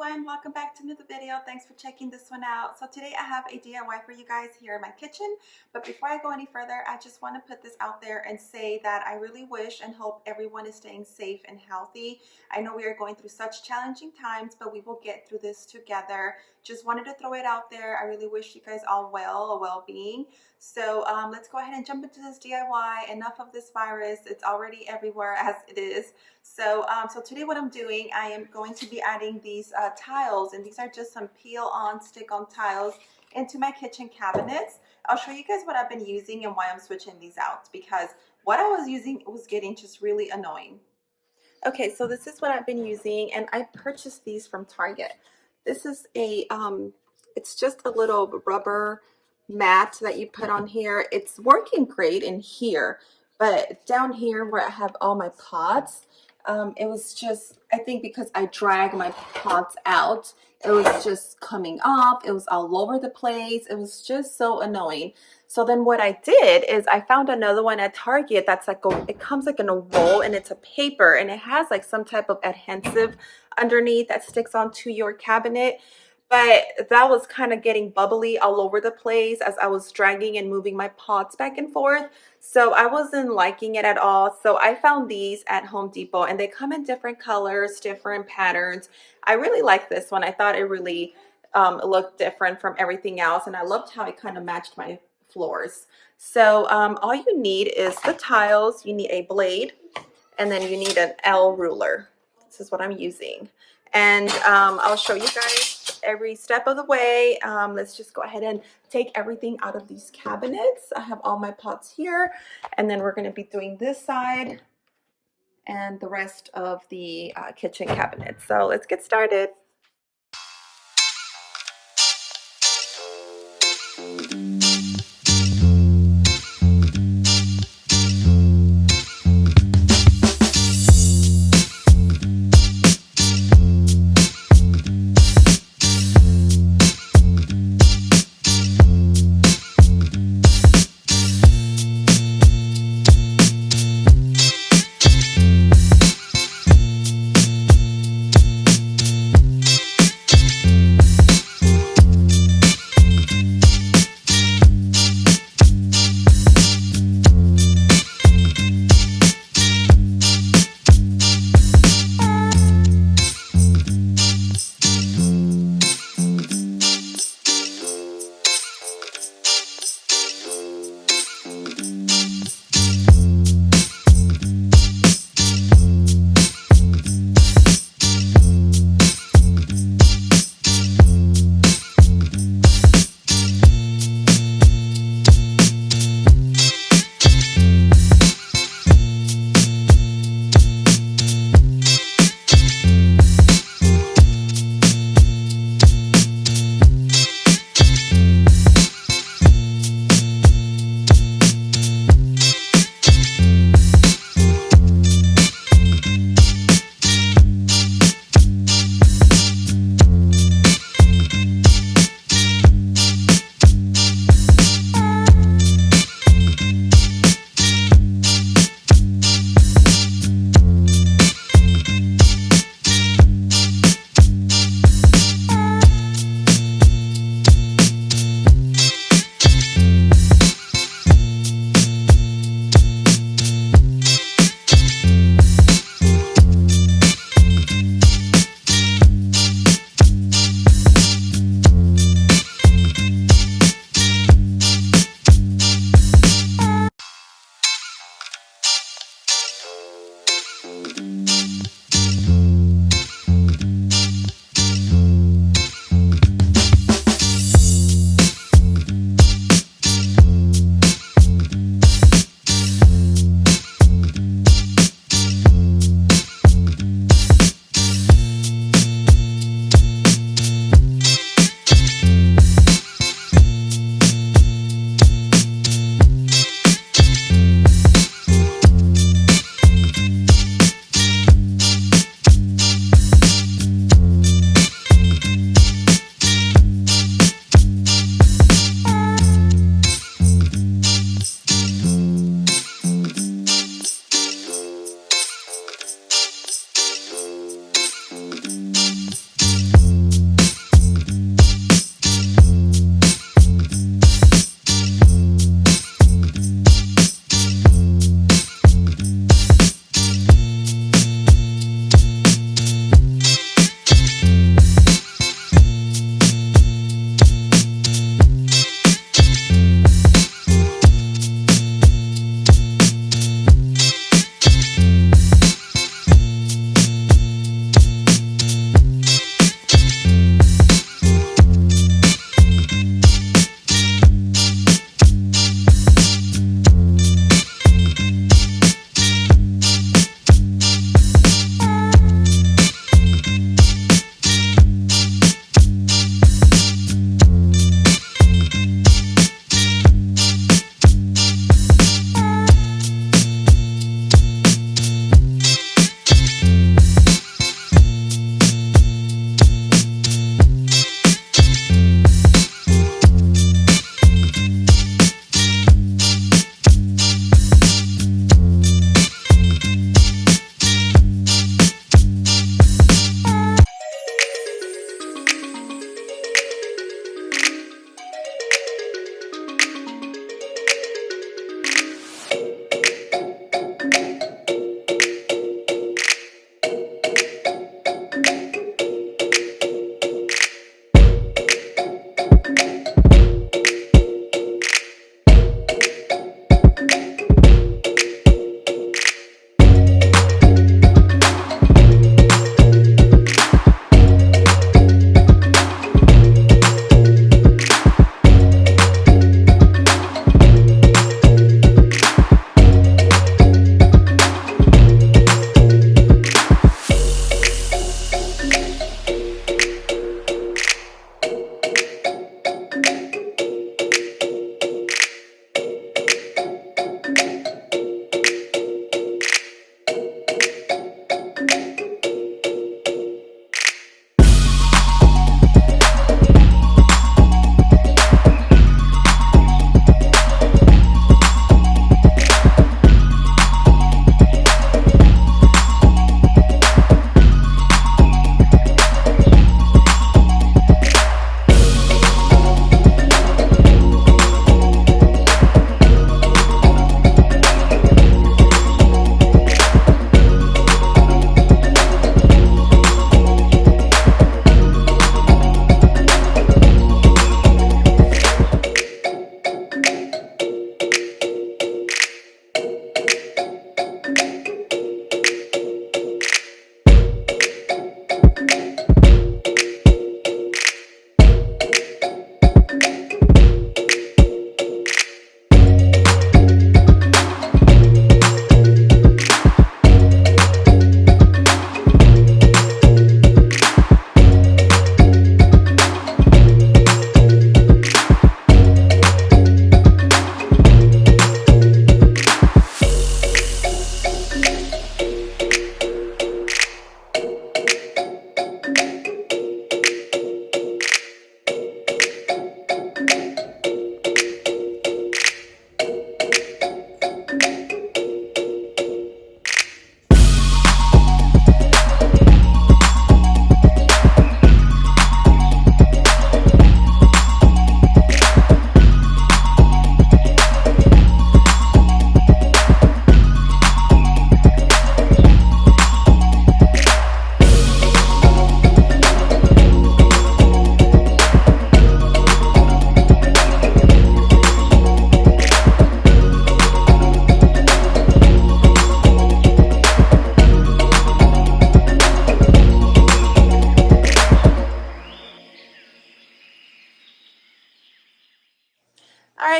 everyone, welcome back to another video. Thanks for checking this one out. So today I have a DIY for you guys here in my kitchen, but before I go any further, I just want to put this out there and say that I really wish and hope everyone is staying safe and healthy. I know we are going through such challenging times, but we will get through this together. Just wanted to throw it out there. I really wish you guys all well-being. So let's go ahead and jump into this DIY. Enough of this virus. It's already everywhere as it is. So today what I'm doing, I am going to be adding these tiles, and these are just some peel-on, stick-on tiles into my kitchen cabinets. I'll show you guys what I've been using and why I'm switching these out, because what I was using was getting just really annoying. Okay, so this is what I've been using, and I purchased these from Target. This is a, it's just a little rubber mat that you put on here. It's working great in here, but down here where I have all my pots, it was just, I think because I dragged my pots out, it was just coming off. It was all over the place. It was just so annoying. So then what I did is I found another one at Target that's like, it comes like in a roll, and it's a paper, and it has like some type of adhesive underneath that sticks onto your cabinet. But that was kind of getting bubbly all over the place as I was dragging and moving my pots back and forth. So I wasn't liking it at all. So I found these at Home Depot, and they come in different colors, different patterns. I really like this one. I thought it really looked different from everything else, and I loved how it kind of matched my floors. So all you need is the tiles. You need a blade, and then you need an L ruler. This is what I'm using. And I'll show you guys every step of the way. Let's just go ahead and take everything out of these cabinets. I have all my pots here, and then we're going to be doing this side and the rest of the kitchen cabinet. So let's get started.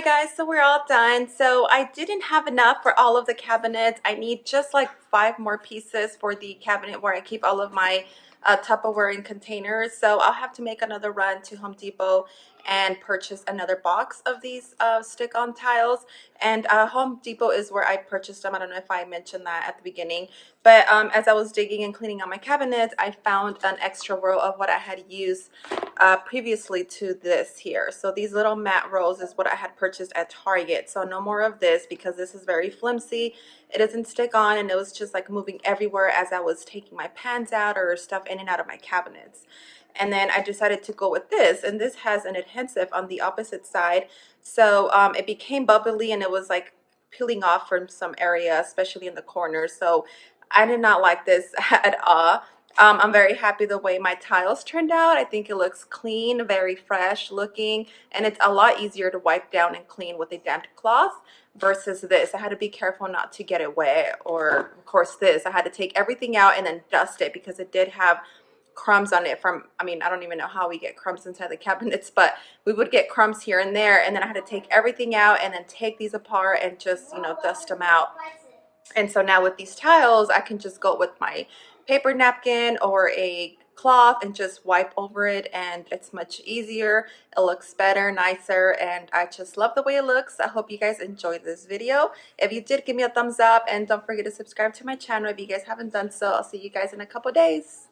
Hi guys, so we're all done. So I didn't have enough for all of the cabinets. I need just like 5 more pieces for the cabinet where I keep all of my Tupperware in containers. So I'll have to make another run to Home Depot and purchase another box of these stick-on tiles. And Home Depot is where I purchased them. I don't know if I mentioned that at the beginning, but as I was digging and cleaning out my cabinets, I found an extra row of what I had used previously to this here. So these little mat rolls is what I had purchased at Target. So no more of this because this is very flimsy. It doesn't stick on, and it was just like moving everywhere as I was taking my pans out or stuff in and out of my cabinets. And then I decided to go with this, and this has an adhesive on the opposite side. So it became bubbly and it was like peeling off from some area, especially in the corners. So I did not like this at all. I'm very happy the way my tiles turned out. I think it looks clean, very fresh looking, and it's a lot easier to wipe down and clean with a damp cloth versus this. I had to be careful not to get it wet, or of course this, I had to take everything out and then dust it because it did have crumbs on it from, I mean, I don't even know how we get crumbs inside the cabinets, but we would get crumbs here and there, and then I had to take everything out and then take these apart and just, you know, dust them out. And so now with these tiles, I can just go with my paper napkin or a cloth and just wipe over it, and it's much easier. It looks better, nicer, and I just love the way it looks. I hope you guys enjoyed this video. If you did, give me a thumbs up, and don't forget to subscribe to my channel if you guys haven't done so. I'll see you guys in a couple days.